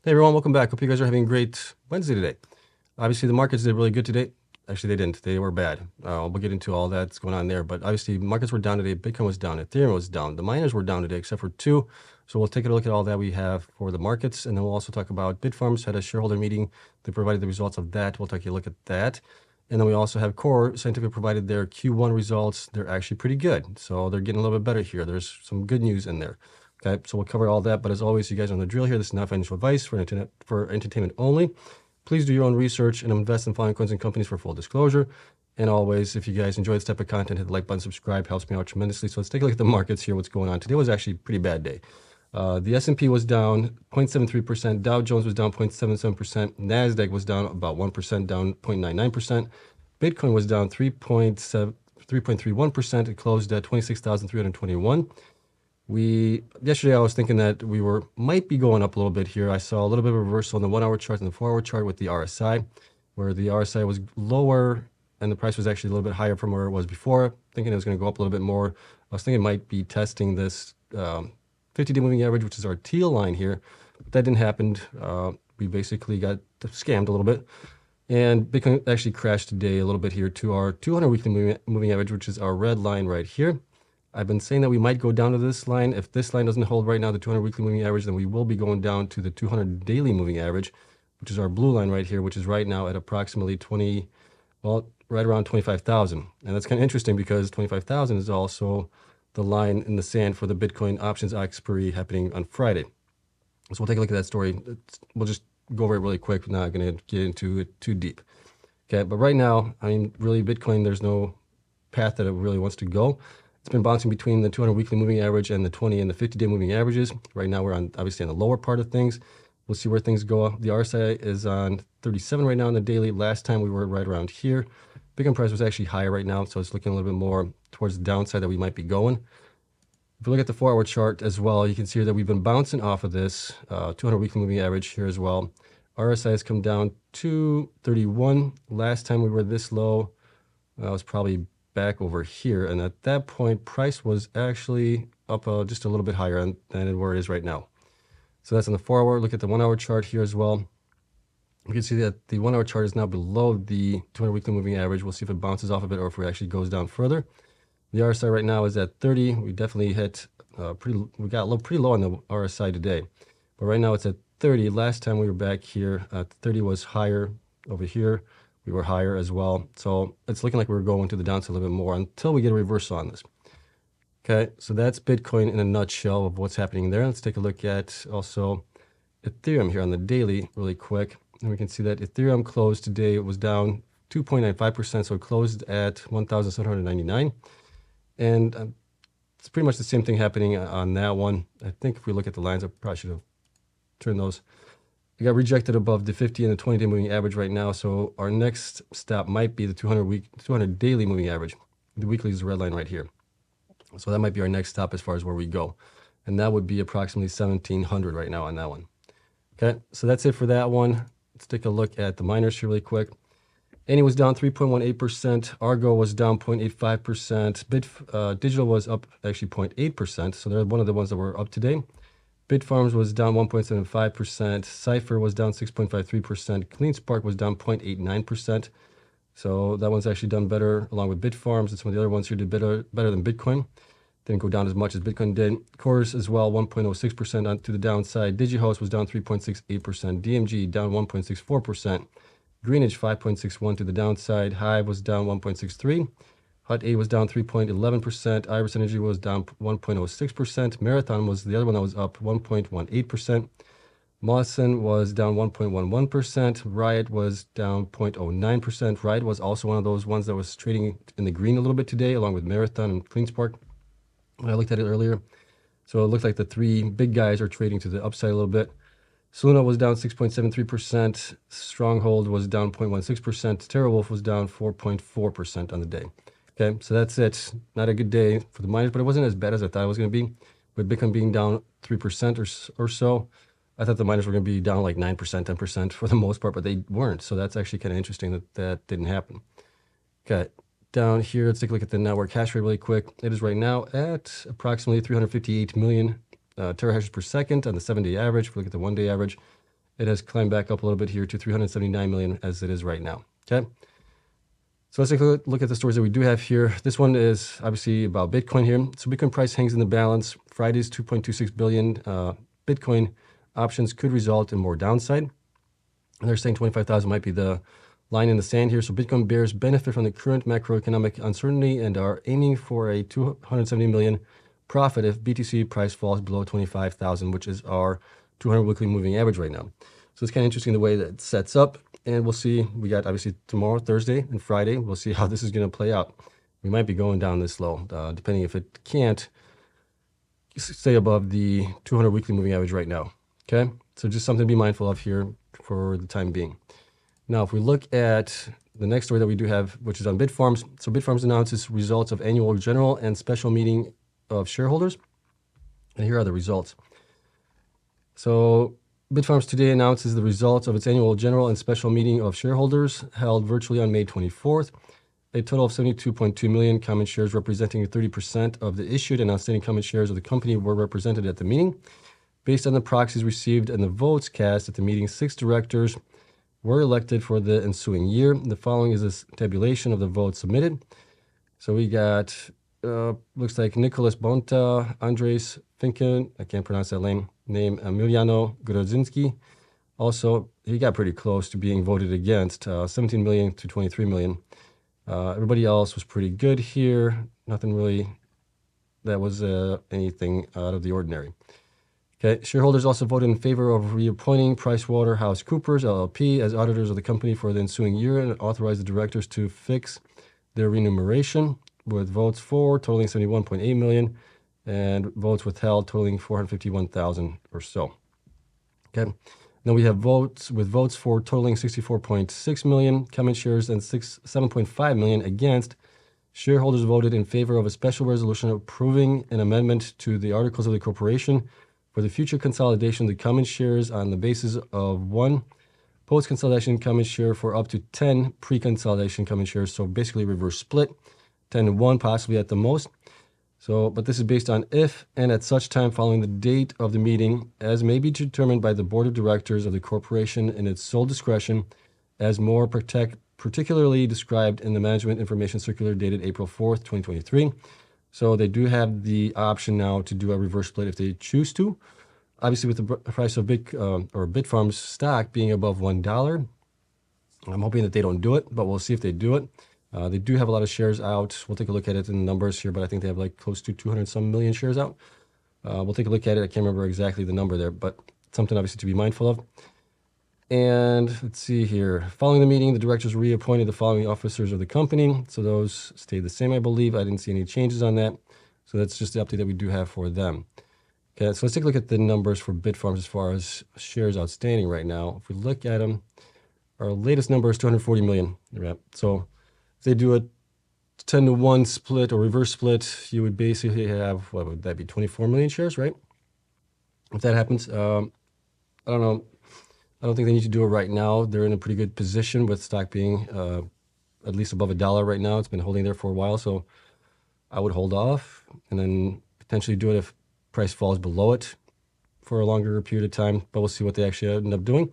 Hey everyone, welcome back. Hope you guys are having a great Wednesday today. Obviously, the markets did really good today. Actually, they didn't. They were bad. We'll get into all that's going on there. But obviously, markets were down today. Bitcoin was down. Ethereum was down. The miners were down today, except for two. So we'll take a look at all that we have for the markets. And then we'll also talk about Bitfarms had a shareholder meeting. They provided the results of that. We'll take a look at that. And then we also have Core Scientific provided their Q1 results. They're actually pretty good. So they're getting a little bit better here. There's some good news in there. Okay, so we'll cover all that. But as always, you guys know the drill here. This is not financial advice for entertainment only. Please do your own research and invest in following coins and companies for full disclosure. And always, if you guys enjoy this type of content, hit the like button, subscribe, helps me out tremendously. So let's take a look at the markets here, what's going on. Today was actually a pretty bad day. The S&P was down 0.73%, Dow Jones was down 0.77%, NASDAQ was down about 1%, down 0.99%. Bitcoin was down 3.31%. It closed at 26,321. Yesterday I was thinking that we might be going up a little bit here. I saw a little bit of a reversal on the 1 hour chart and the 4 hour chart with the RSI, where the RSI was lower and the price was actually a little bit higher from where it was before. Thinking it was going to go up a little bit more. I was thinking it might be testing this 50-day moving average, which is our teal line here. But that didn't happen. We basically got scammed a little bit. And Bitcoin actually crashed today a little bit here to our 200 weekly moving average, which is our red line right here. I've been saying that we might go down to this line. If this line doesn't hold right now, the 200 weekly moving average, then we will be going down to the 200 daily moving average, which is our blue line right here, which is right now at approximately right around 25,000. And that's kind of interesting because 25,000 is also the line in the sand for the Bitcoin options expiry happening on Friday. So we'll take a look at that story. We'll just go over it really quick. We're not going to get into it too deep. Okay, but right now, I mean, really, Bitcoin, there's no path that it really wants to go. It's been bouncing between the 200 weekly moving average and the 20 and the 50-day moving averages. Right now, we're obviously on the lower part of things. We'll see where things go. The RSI is on 37 right now on the daily. Last time we were right around here. Bitcoin price was actually higher right now, so it's looking a little bit more towards the downside that we might be going. If we look at the 4 hour chart as well, you can see that we've been bouncing off of this 200 weekly moving average here as well. RSI has come down to 31. Last time we were this low, it was probably back over here, and at that point price was actually up just a little bit higher than where it is right now. So that's on the 4 hour. Look at the 1 hour chart here as well. You can see that the 1 hour chart is now below the 200 weekly moving average. We'll see if it bounces off of it or if it actually goes down further. The RSI right now is at 30. We definitely hit we got pretty low on the RSI today, but right now it's at 30. Last time we were back here, 30 was higher over here. We were higher as well. So it's looking like we're going to the downside a little bit more until we get a reversal on this. Okay, so that's Bitcoin in a nutshell of what's happening there. Let's take a look at also Ethereum here on the daily really quick. And we can see that Ethereum closed today. It was down 2.95%, so it closed at 1,799. And it's pretty much the same thing happening on that one. I think if we look at the lines, I probably should have turned those. It got rejected above the 50 and the 20-day moving average right now. So our next stop might be the 200 daily moving average. The weekly is the red line right here. So that might be our next stop as far as where we go. And that would be approximately 1,700 right now on that one. Okay, so that's it for that one. Let's take a look at the miners here really quick. Any was down 3.18%. Argo was down 0.85%. Digital was up actually 0.8%. So they're one of the ones that were up today. Bitfarms was down 1.75%. Cypher was down 6.53%. CleanSpark was down 0.89%. So that one's actually done better along with Bitfarms. And some of the other ones here did better than Bitcoin. Didn't go down as much as Bitcoin did. Cores as well, 1.06% on to the downside. DigiHost was down 3.68%. DMG down 1.64%. Greenwich 5.61 to the downside. Hive was down 1.63. Hut 8 was down 3.11%. Iris Energy was down 1.06%. Marathon was the other one that was up 1.18%. Mawson was down 1.11%. Riot was down 0.09%. Riot was also one of those ones that was trading in the green a little bit today, along with Marathon and CleanSpark. I looked at it earlier. So it looked like the three big guys are trading to the upside a little bit. Soluna was down 6.73%. Stronghold was down 0.16%. TeraWolf was down 4.4% on the day. Okay, so that's it. Not a good day for the miners, but it wasn't as bad as I thought it was going to be. With Bitcoin being down 3% or so, I thought the miners were going to be down like 9%, 10% for the most part, but they weren't. So that's actually kind of interesting that that didn't happen. Okay, down here, let's take a look at the network hash rate really quick. It is right now at approximately 358 million terahashes per second on the 7-day average. If we look at the 1-day average, it has climbed back up a little bit here to 379 million as it is right now. Okay. So let's take a look at the stories that we do have here. This one is obviously about Bitcoin here. So Bitcoin price hangs in the balance. Friday's 2.26 billion Bitcoin options could result in more downside. And they're saying 25,000 might be the line in the sand here. So Bitcoin bears benefit from the current macroeconomic uncertainty and are aiming for a 270 million profit if BTC price falls below 25,000, which is our 200 weekly moving average right now. So it's kind of interesting the way that it sets up. And we'll see. We got obviously tomorrow, Thursday, and Friday. We'll see how this is going to play out. We might be going down this low, depending if it can't stay above the 200 weekly moving average right now. Okay, so just something to be mindful of here for the time being. Now, if we look at the next story that we do have, which is on Bitfarms. So Bitfarms announces results of annual general and special meeting of shareholders. And here are the results. So Bitfarms today announces the results of its annual general and special meeting of shareholders held virtually on May 24th. A total of 72.2 million common shares representing 30% of the issued and outstanding common shares of the company were represented at the meeting. Based on the proxies received and the votes cast at the meeting, 6 directors were elected for the ensuing year. The following is a tabulation of the votes submitted. So we got, looks like Nicholas Bonta, Andres Finken, I can't pronounce that name, Emiliano Grodzinski. Also, he got pretty close to being voted against, 17 million to 23 million. Everybody else was pretty good here. Nothing really that was anything out of the ordinary. Okay, shareholders also voted in favor of reappointing PricewaterhouseCoopers LLP as auditors of the company for the ensuing year and authorized the directors to fix their remuneration, with votes for totaling 71.8 million and votes withheld totaling 451,000 or so. Okay, now we have votes for totaling 64.6 million common shares and 7.5 million against. Shareholders voted in favor of a special resolution approving an amendment to the articles of the corporation for the future consolidation of the common shares on the basis of 1 post-consolidation common share for up to 10 pre-consolidation common shares. So basically reverse split, 10 to 1 possibly at the most. So, but this is based on if and at such time following the date of the meeting as may be determined by the board of directors of the corporation in its sole discretion as more particularly described in the management information circular dated April 4th, 2023. So they do have the option now to do a reverse split if they choose to. Obviously, with the price of Bitfarms stock being above $1, I'm hoping that they don't do it, but we'll see if they do it. They do have a lot of shares out. We'll take a look at it in the numbers here, but I think they have like close to 200 some million shares out. We'll take a look at it. I can't remember exactly the number there, but something obviously to be mindful of. And let's see here. Following the meeting, the directors reappointed the following officers of the company. So those stayed the same, I believe. I didn't see any changes on that. So that's just the update that we do have for them. Okay, so let's take a look at the numbers for Bitfarms as far as shares outstanding right now. If we look at them, our latest number is 240 million. So if they do a 10 to 1 split or reverse split, you would basically have, what would that be, 24 million shares, right? If that happens, I don't know. I don't think they need to do it right now. They're in a pretty good position with stock being at least above $1 right now. It's been holding there for a while, so I would hold off and then potentially do it if price falls below it for a longer period of time. But we'll see what they actually end up doing.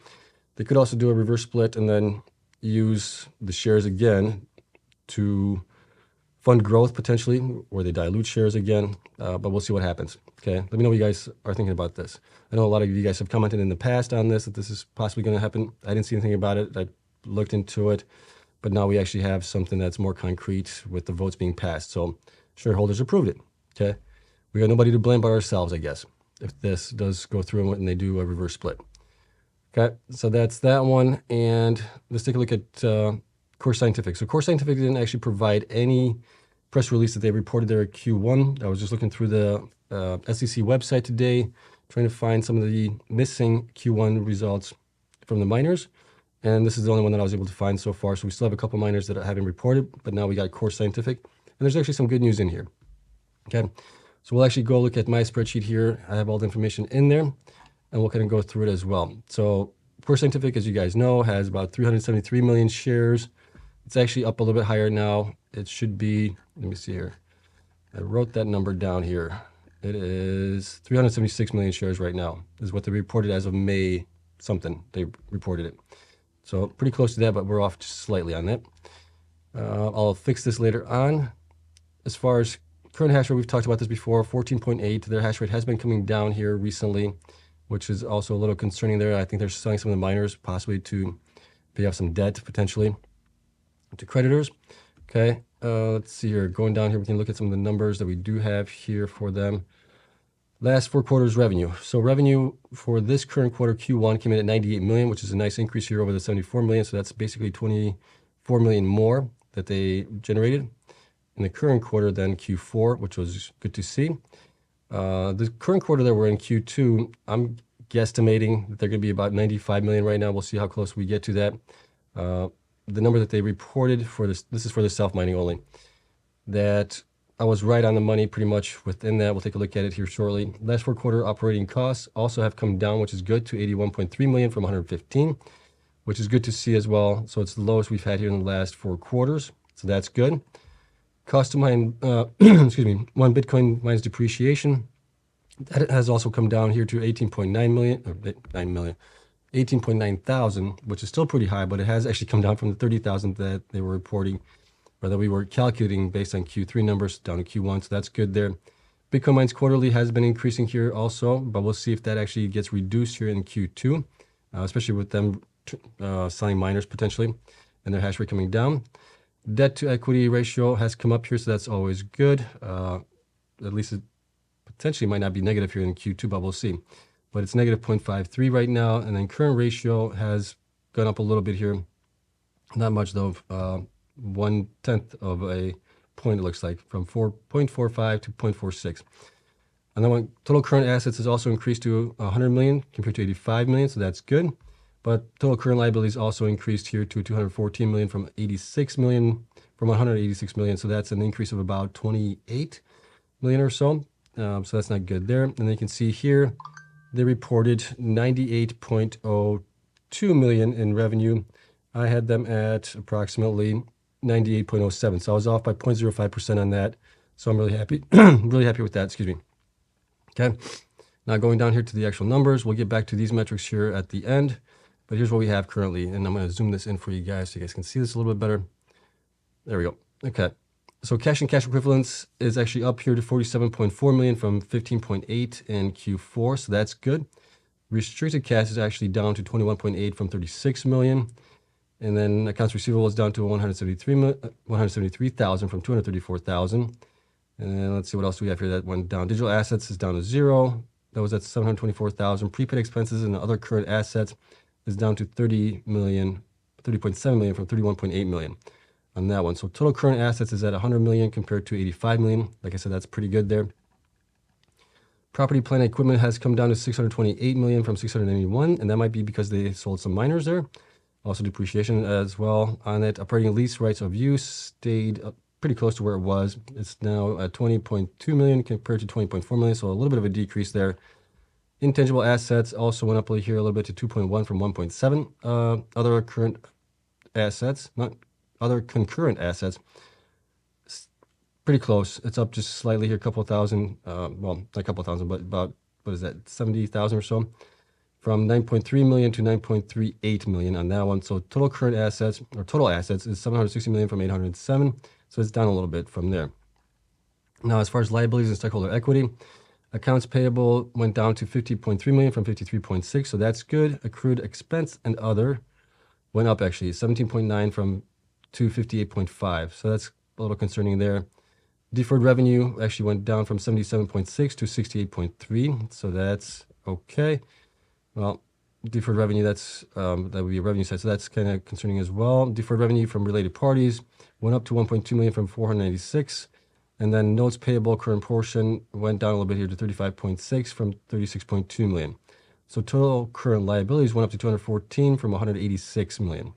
They could also do a reverse split and then use the shares again to fund growth potentially, or they dilute shares again, but we'll see what happens. Okay, let me know what you guys are thinking about this. I know a lot of you guys have commented in the past on this, that this is possibly going to happen. I didn't see anything about it. I looked into it, but now we actually have something that's more concrete with the votes being passed. So shareholders approved it. Okay, we got nobody to blame but ourselves, I guess, if this does go through and they do a reverse split. Okay, so that's that one. And let's take a look at Core Scientific. So Core Scientific didn't actually provide any press release that they reported their Q1. I was just looking through the SEC website today, trying to find some of the missing Q1 results from the miners. And this is the only one that I was able to find so far. So we still have a couple miners that haven't reported, but now we got Core Scientific. And there's actually some good news in here. Okay, so we'll actually go look at my spreadsheet here. I have all the information in there, and we'll kind of go through it as well. So Core Scientific, as you guys know, has about 373 million shares. It's actually up a little bit higher now. It should be, let me see here. I wrote that number down here. It is 376 million shares right now, is what they reported as of May something. They reported it. So pretty close to that, but we're off just slightly on that. I'll fix this later on. As far as current hash rate, we've talked about this before, 14.8. Their hash rate has been coming down here recently, which is also a little concerning there. I think they're selling some of the miners possibly to pay off some debt potentially to creditors. Okay, let's see here. Going down here, we can look at some of the numbers that we do have here for them. Last 4 quarters revenue. So revenue for this current quarter, Q1, came in at 98 million, which is a nice increase here over the 74 million. So that's basically 24 million more that they generated in the current quarter than Q4, which was good to see. The current quarter that we're in, Q2, I'm guesstimating that they're going to be about 95 million right now. We'll see how close we get to that. The number that they reported for this is for the self-mining only, that I was right on the money pretty much within that. We'll take a look at it here shortly. Last 4 quarter operating costs also have come down, which is good, to 81.3 million from 115, which is good to see as well. So it's the lowest we've had here in the last 4 quarters. So that's good. Cost to mine, excuse me, 1 Bitcoin minus depreciation. That has also come down here to 18.9 million, or 9 million, 18.9 thousand, which is still pretty high, but it has actually come down from the 30,000 that they were reporting, or that we were calculating based on Q3 numbers down to Q1. So that's good there. Bitcoin mines quarterly has been increasing here also, but we'll see if that actually gets reduced here in Q2, especially with them selling miners potentially and their hash rate coming down. Debt to equity ratio has come up here, so that's always good. At least it potentially might not be negative here in Q2, but we'll see. But it's negative 0.53 right now, and then current ratio has gone up a little bit here. Not much though, 1/10 of a point it looks like, from 4.45 to 0.46. And then total current assets has also increased to 100 million compared to 85 million, so that's good. But total current liabilities also increased here to 214 million from 86 million, from 186 million. So that's an increase of about 28 million or so. So that's not good there. And then you can see here, they reported 98.02 million in revenue. I had them at approximately 98.07. So I was off by 0.05% on that. So I'm really happy, really happy with that, excuse me. Okay. Now going down here to the actual numbers, we'll get back to these metrics here at the end. But here's what we have currently, and I'm going to zoom this in for you guys so you guys can see this a little bit better. There we go. Okay. So cash and cash equivalents is actually up here to 47.4 million from 15.8 in Q4, so that's good. Restricted cash is actually down to 21.8 from 36 million. And then accounts receivable is down to 173,000 from 234,000. And let's see what else do we have here that went down. Digital assets is down to 0. That was at 724,000. Prepaid expenses and other current assets is down to 30.7 million from 31.8 million on that one. So total current assets is at 100 million compared to 85 million. Like I said, that's pretty good there. Property, plant, and equipment has come down to 628 million from 691, and that might be because they sold some miners there. Also depreciation as well on it. Operating lease rights of use stayed pretty close to where it was. It's now at 20.2 million compared to 20.4 million, so a little bit of a decrease there. Intangible assets also went up here a little bit to 2.1 from 1.7. Other current assets, not other concurrent assets, pretty close. It's up just slightly here, a couple of thousand, well, not a couple of thousand, but about, what is that, 70,000 or so, from 9.3 million to 9.38 million on that one. So total current assets, or total assets, is 760 million from 807. So it's down a little bit from there. Now, as far as liabilities and stockholder equity, accounts payable went down to 50.3 million from 53.6, so that's good. Accrued expense and other went up actually, 17.9 from to 58.5, so that's a little concerning there. Deferred revenue actually went down from 77.6 to 68.3, so that's okay. Well, deferred revenue, that would be a revenue side, so that's kind of concerning as well. Deferred revenue from related parties went up to 1.2 million from 496. And then notes payable current portion went down a little bit here to 35.6 from 36.2 million. So total current liabilities went up to 214 from 186 million.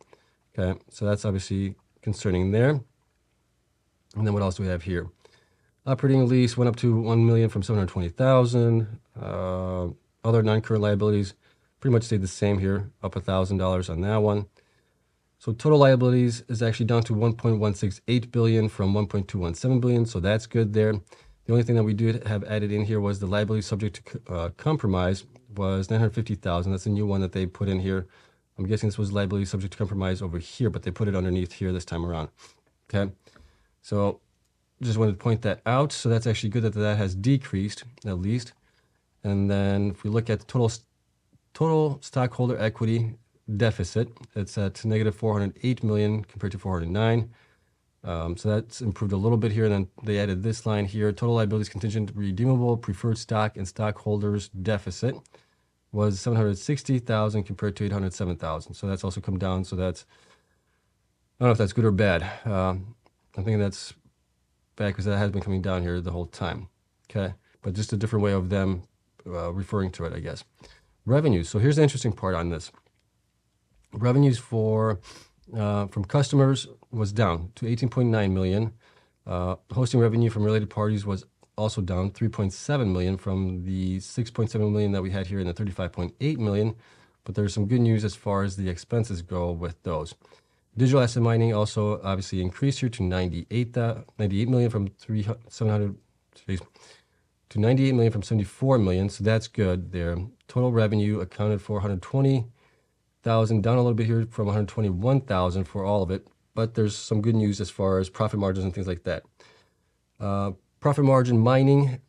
Okay, so that's obviously concerning there. And then what else do we have here? Operating lease went up to 1 million from 720,000. Other non-current liabilities pretty much stayed the same here, up $1,000 on that one. So total liabilities is actually down to 1.168 billion from 1.217 billion. So that's good there. The only thing that we did have added in here was the liability subject to compromise was 950,000. That's a new one that they put in here. I'm guessing this was liability subject to compromise over here, but they put it underneath here this time around. Okay, so just wanted to point that out. So that's actually good that that has decreased at least. And then if we look at the total stockholder equity deficit, it's at negative 408 million compared to 409. So that's improved a little bit here. And then they added this line here: total liabilities contingent redeemable preferred stock and stockholders deficit was 760,000 compared to 807,000. So that's also come down. So that's, I don't know if that's good or bad. I'm thinking that's bad because that has been coming down here the whole time. Okay, but just a different way of them referring to it, I guess. Revenues. So here's the interesting part on this. Revenues for from customers was down to 18.9 million. Hosting revenue from related parties was also down 3.7 million from the 6.7 million that we had here in the 35.8 million. But there's some good news as far as the expenses go with those. Digital asset mining also obviously increased here to 98 million from 700 to 98 million from 74 million. So that's good there. Total revenue accounted for 120,000, down a little bit here from 121,000 for all of it. But there's some good news as far as profit margins and things like that. Profit margin mining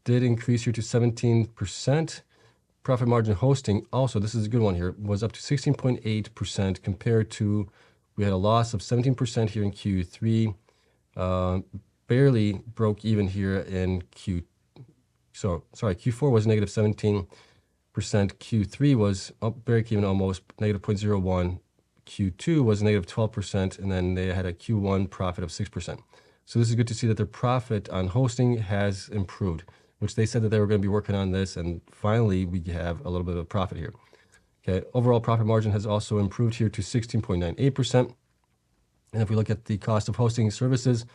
did increase here to 17%. Profit margin hosting also, this is a good one here, was up to 16.8% compared to, we had a loss of 17% here in Q3. Barely broke even here in Q4 was negative 17%. Q3 was break even almost, negative 0.01. Q2 was negative 12%, and then they had a Q1 profit of 6%. So this is good to see that their profit on hosting has improved, which they said that they were going to be working on this, and finally we have a little bit of profit here. Okay, overall profit margin has also improved here to 16.98%. And if we look at the cost of hosting services,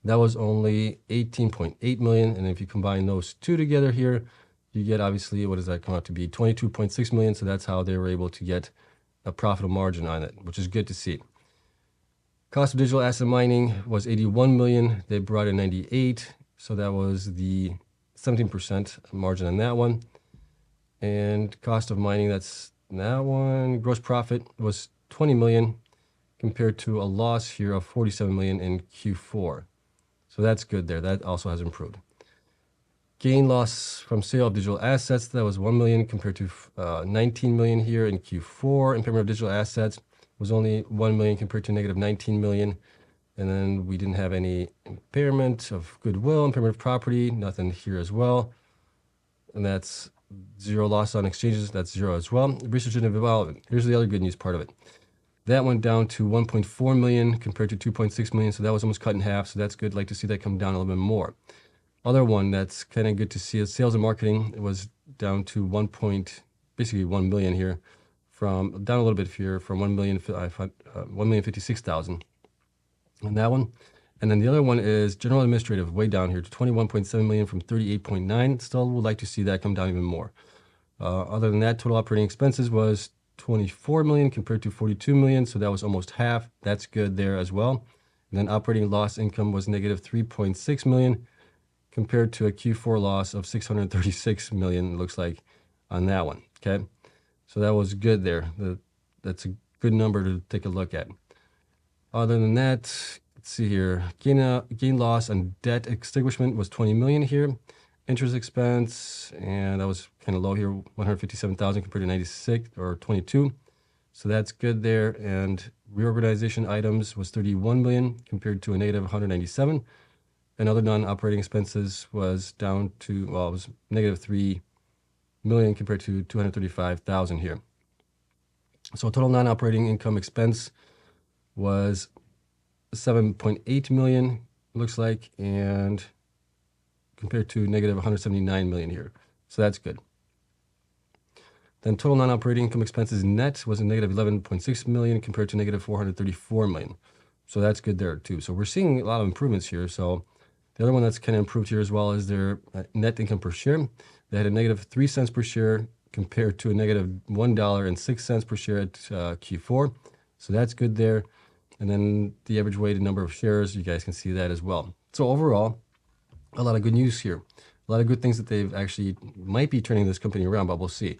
that was only 18.8 million. And if you combine those two together here, you get obviously, what does that come out to be? 22.6 million. So that's how they were able to get a profitable margin on it, which is good to see. Cost of digital asset mining was 81 million. They brought in 98. So that was the 17% margin on that one. And cost of mining, that's that one. Gross profit was 20 million compared to a loss here of 47 million in Q4. So that's good there. That also has improved. Gain loss from sale of digital assets, that was 1 million compared to 19 million here in Q4. Impairment of digital assets was only 1 million compared to negative 19 million. And then we didn't have any impairment of goodwill, impairment of property, nothing here as well. And that's zero loss on exchanges, that's zero as well. Research and development, here's the other good news part of it. That went down to 1.4 million compared to 2.6 million. So that was almost cut in half. So that's good. I'd like to see that come down a little bit more. Other one that's kind of good to see is sales and marketing. It was down to basically 1 million here, from down a little bit here from 1,056,000 on that one. And then the other one is general administrative, way down here to 21.7 million from 38.9. Still would like to see that come down even more. Other than that, total operating expenses was 24 million compared to 42 million. So that was almost half. That's good there as well. And then operating loss income was negative 3.6 million compared to a Q4 loss of 636 million, it looks like, on that one. Okay, so that was good there. That's a good number to take a look at. Other than that, let's see here. Gain loss on debt extinguishment was 20 million here. Interest expense, and that was kind of low here, 157,000 compared to 96 or 22. So that's good there. And reorganization items was 31 million compared to a negative 197. And other non-operating expenses was down to, well, it was negative 3 million compared to 235,000 here. So total non-operating income expense was 7.8 million, looks like, and compared to negative 179 million here. So that's good. Then total non-operating income expenses net was a negative 11.6 million compared to negative 434 million. So that's good there too. So we're seeing a lot of improvements here. So the other one that's kind of improved here as well is their net income per share. They had a negative 3 cents per share compared to a negative $1.06 per share at Q4. So that's good there. And then the average weighted number of shares, you guys can see that as well. So overall, a lot of good news here. a lot of good things that they've actually might be turning this company around, but we'll see.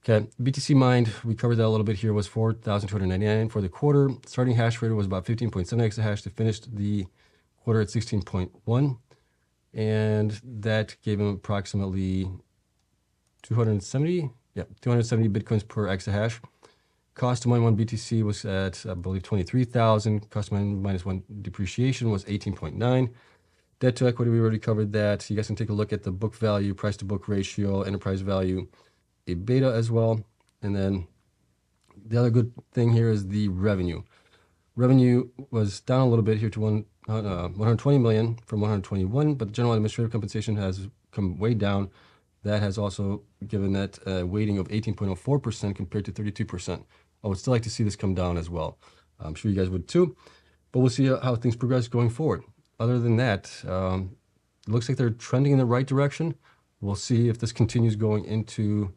Okay, BTC mined, we covered that a little bit here, was 4,299 for the quarter. Starting hash rate was about 15.7 exahash to finish the quarter at 16.1. And that gave him approximately 270 Bitcoins per exahash. Cost to mine 1 BTC was at, I believe, 23,000. Cost to mine minus 1 depreciation was 18.9. Debt to equity, we already covered that. You guys can take a look at the book value, price to book ratio, enterprise value, a beta as well. And then the other good thing here is the revenue. Revenue was down a little bit here to 120 million from 121, but the general administrative compensation has come way down. That has also given that weighting of 18.04% compared to 32%. I would still like to see this come down as well. I'm sure you guys would too, but we'll see how things progress going forward. Other than that, it looks like they're trending in the right direction. We'll see if this continues going into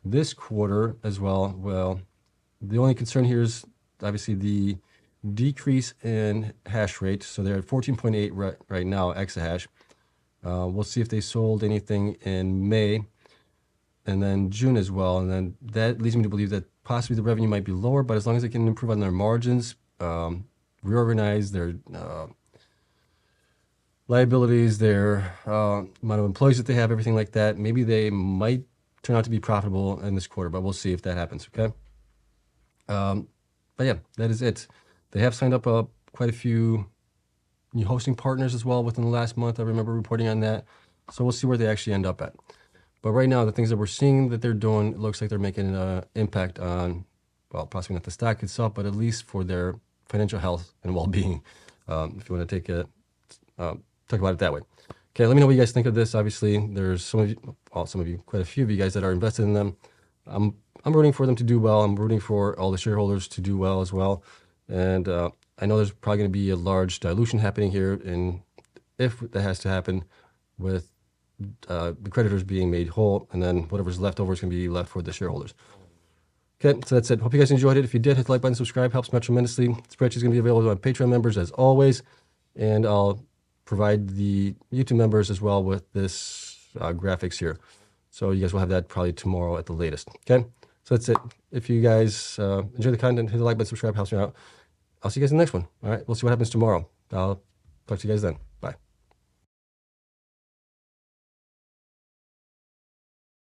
this quarter as well. Well, the only concern here is obviously the decrease in hash rate. So they're at 14.8 right now, exahash. We'll see if they sold anything in May and then June as well. And then that leads me to believe that possibly the revenue might be lower, but as long as they can improve on their margins, reorganize their liabilities, their amount of employees that they have, everything like that, maybe they might turn out to be profitable in this quarter, but we'll see if that happens, okay? But yeah, that is it. They have signed up quite a few new hosting partners as well within the last month. I remember reporting on that. So we'll see where they actually end up at. But right now, the things that we're seeing that they're doing, it looks like they're making an impact on, well, possibly not the stock itself, but at least for their financial health and well-being, if you want to talk about it that way. Okay, let me know what you guys think of this. Obviously, there's some of you, quite a few of you guys that are invested in them. I'm rooting for them to do well. I'm rooting for all the shareholders to do well as well. And I know there's probably going to be a large dilution happening here, and if that has to happen with the creditors being made whole, and then whatever's left over is going to be left for the shareholders. Okay, so that's it. Hope you guys enjoyed it. If you did, hit the like button, subscribe, helps me out tremendously. Spreadsheet is going to be available to my Patreon members as always, and I'll provide the YouTube members as well with this graphics here. So you guys will have that probably tomorrow at the latest. Okay, so that's it. If you guys enjoy the content, hit the like button, subscribe, helps me out. I'll see you guys in the next one. All right, we'll see what happens tomorrow. I'll talk to you guys then.